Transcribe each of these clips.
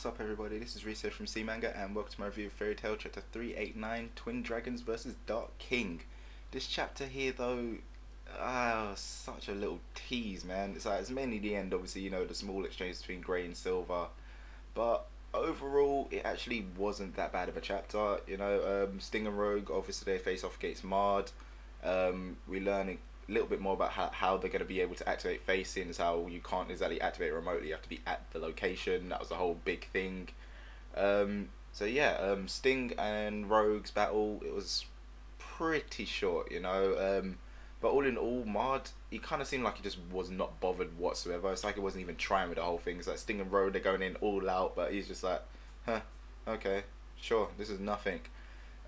What's up everybody, this is Reese here from C Manga and welcome to my review of Fairy Tail chapter 389, Twin Dragons vs Dark King. This chapter here though, such a little tease, man. It's mainly the end, obviously, you know, the small exchange between grey and silver, but overall it actually wasn't that bad of a chapter, you know. Sting and Rogue, obviously they face off against Mard. We learn a little bit more about how they're going to be able to activate face, seeing as how you can't exactly activate it remotely, you have to be at the location. That was the whole big thing. So yeah, Sting and Rogue's battle, it was pretty short, you know, but all in all, Mard, he kind of seemed like he just was not bothered whatsoever. It's like he wasn't even trying with the whole thing. It's like Sting and Rogue, they're going in all out, but he's just like, huh, okay, sure, this is nothing.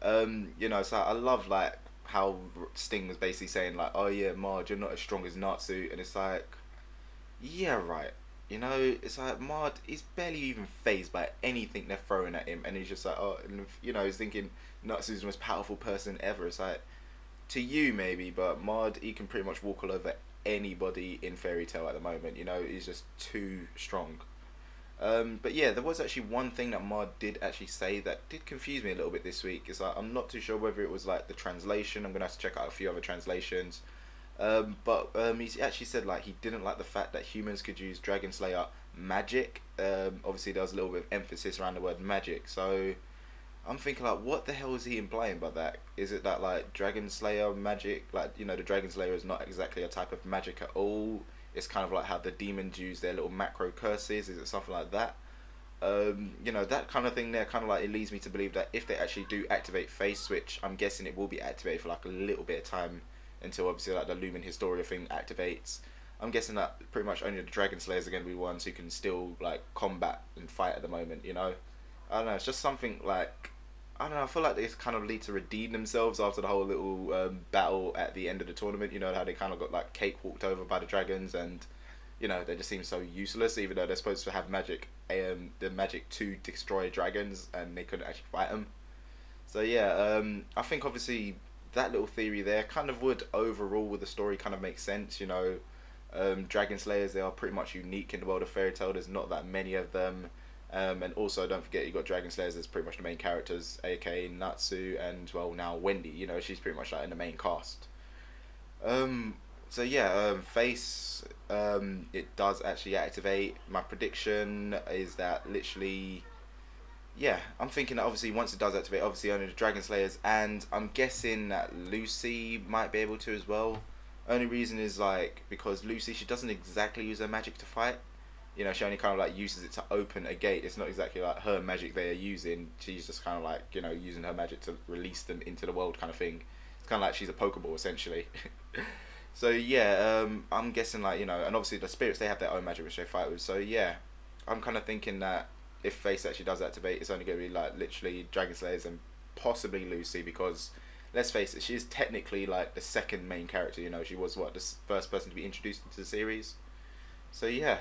You know, so I love like how Sting was basically saying like, oh yeah, Mard, you're not as strong as Natsu, and it's like, yeah, right. You know, it's like Mard, he's barely even phased by anything they're throwing at him, and he's just like, oh, and you know, he's thinking Natsu's the most powerful person ever. It's like, to you maybe, but Mard, he can pretty much walk all over anybody in Fairy Tail at the moment. You know, he's just too strong. But yeah, there was actually one thing that Mard did actually say that did confuse me a little bit this week. It's like, I'm not too sure whether it was like the translation. I'm gonna have to check out a few other translations. But he actually said like he didn't like the fact that humans could use Dragon Slayer magic. Obviously there was a little bit of emphasis around the word magic. So I'm thinking like, what the hell is he implying by that? Is it that like Dragon Slayer magic, like, you know, the Dragon Slayer is not exactly a type of magic at all? It's kind of like how the demons use their little macro curses. Is it something like that? You know, that kind of thing there, kind of like, it leads me to believe that if they actually do activate face, which I'm guessing it will be activated for like a little bit of time until obviously like the Lumen Historia thing activates, I'm guessing that pretty much only the Dragon Slayers are going to be ones who can still like combat and fight at the moment, you know. I don't know, it's just something like, I don't know, I feel like they kind of need to redeem themselves after the whole little battle at the end of the tournament. You know, how they kind of got like cakewalked over by the dragons, and you know, they just seem so useless, even though they're supposed to have magic, the magic to destroy dragons, and they couldn't actually fight them. So yeah, I think obviously that little theory there kind of would overall with the story kind of make sense, you know. Dragon Slayers, they are pretty much unique in the world of Fairy Tail. There's not that many of them. And also don't forget you got Dragon Slayers as pretty much the main characters, aka Natsu, and well, now Wendy, you know, she's pretty much like in the main cast. So yeah, face, it does actually activate. My prediction is that literally, yeah, I'm thinking that obviously once it does activate, obviously only the Dragon Slayers, and I'm guessing that Lucy might be able to as well. Only reason is like, because Lucy, she doesn't exactly use her magic to fight. You know, she only kind of like uses it to open a gate. It's not exactly like her magic they are using. She's just kind of like, you know, using her magic to release them into the world kind of thing. It's kind of like she's a Pokeball essentially. So yeah, I'm guessing like, you know, and obviously the spirits, they have their own magic which they fight with. So yeah, I'm kind of thinking that if Face actually does activate, it's only going to be like literally Dragon Slayers and possibly Lucy, because let's face it, she is technically like the second main character. You know, she was what, the first person to be introduced into the series. So yeah,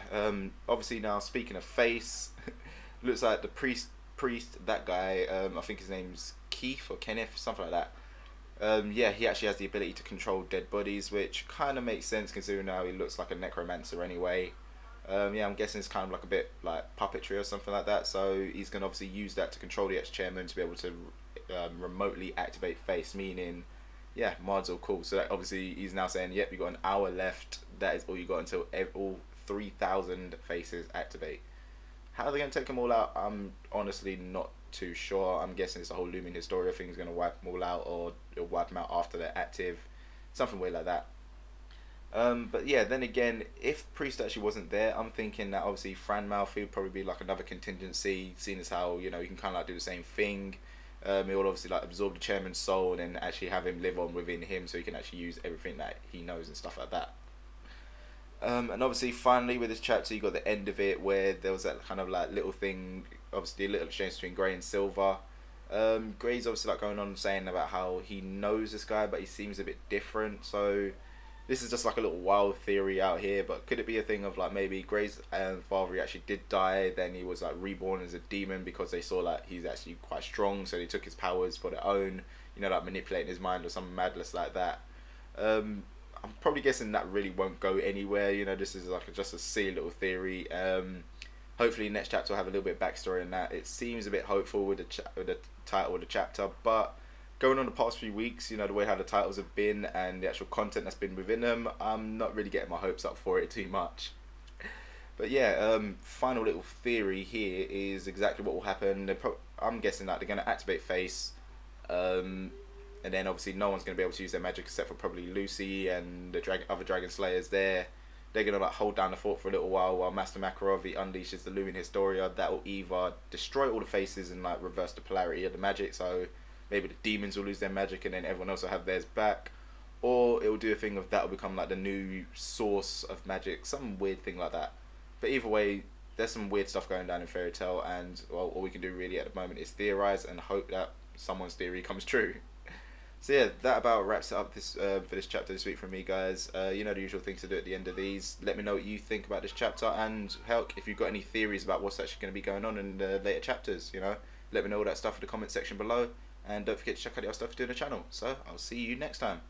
obviously now speaking of face, looks like the priest, that guy, I think his name's Keith or Kenneth, something like that. Yeah, he actually has the ability to control dead bodies, which kind of makes sense considering now he looks like a necromancer anyway. Yeah, I'm guessing it's kind of like a bit like puppetry or something like that. So he's going to obviously use that to control the ex-chairman to be able to remotely activate face, meaning, yeah, Mard's all cool. So that obviously he's now saying, yep, you got an hour left. That is all you got until all 3,000 faces activate. How are they going to take them all out? I'm honestly not too sure. I'm guessing it's the whole Lumen Historia thing is going to wipe them all out, or it'll wipe them out after they're active. Something weird like that. But yeah, then again, if Priest actually wasn't there, I'm thinking that obviously Franmouth would probably be like another contingency, seeing as how, you know, you can kind of like do the same thing. He will obviously like absorb the chairman's soul and then actually have him live on within him, so he can actually use everything that he knows and stuff like that. And obviously finally with this chapter you got the end of it where there was that kind of like little thing, obviously a little exchange between Grey and Silver. Grey's obviously like going on saying about how he knows this guy but he seems a bit different, so this is just like a little wild theory out here, but could it be a thing of like maybe Grey's father, he actually did die, then he was like reborn as a demon because they saw like he's actually quite strong, so they took his powers for their own, you know, like manipulating his mind or some madness like that. I'm probably guessing that really won't go anywhere, you know, this is like just a silly little theory. Hopefully next chapter will have a little bit of backstory in that. It seems a bit hopeful with the title of the chapter, but going on the past few weeks, you know, the way how the titles have been and the actual content that's been within them, I'm not really getting my hopes up for it too much. But yeah, final little theory here is exactly what will happen. I'm guessing that they're going to activate Face, and then obviously no one's going to be able to use their magic except for probably Lucy and the other Dragon Slayers there. They're going to like hold down the fort for a little while Master Makarov he unleashes the Lumen Historia. That will either destroy all the faces and like reverse the polarity of the magic, so maybe the demons will lose their magic and then everyone else will have theirs back, or it will do a thing of that will become like the new source of magic, some weird thing like that. But either way, there's some weird stuff going down in Fairy Tail, and well, all we can do really at the moment is theorize and hope that someone's theory comes true. So yeah, that about wraps it up this for this chapter this week from me, guys. You know the usual thing to do at the end of these. Let me know what you think about this chapter, and hell, if you've got any theories about what's actually going to be going on in the later chapters, you know, let me know all that stuff in the comment section below. And don't forget to check out the other stuff we do on the channel. So I'll see you next time.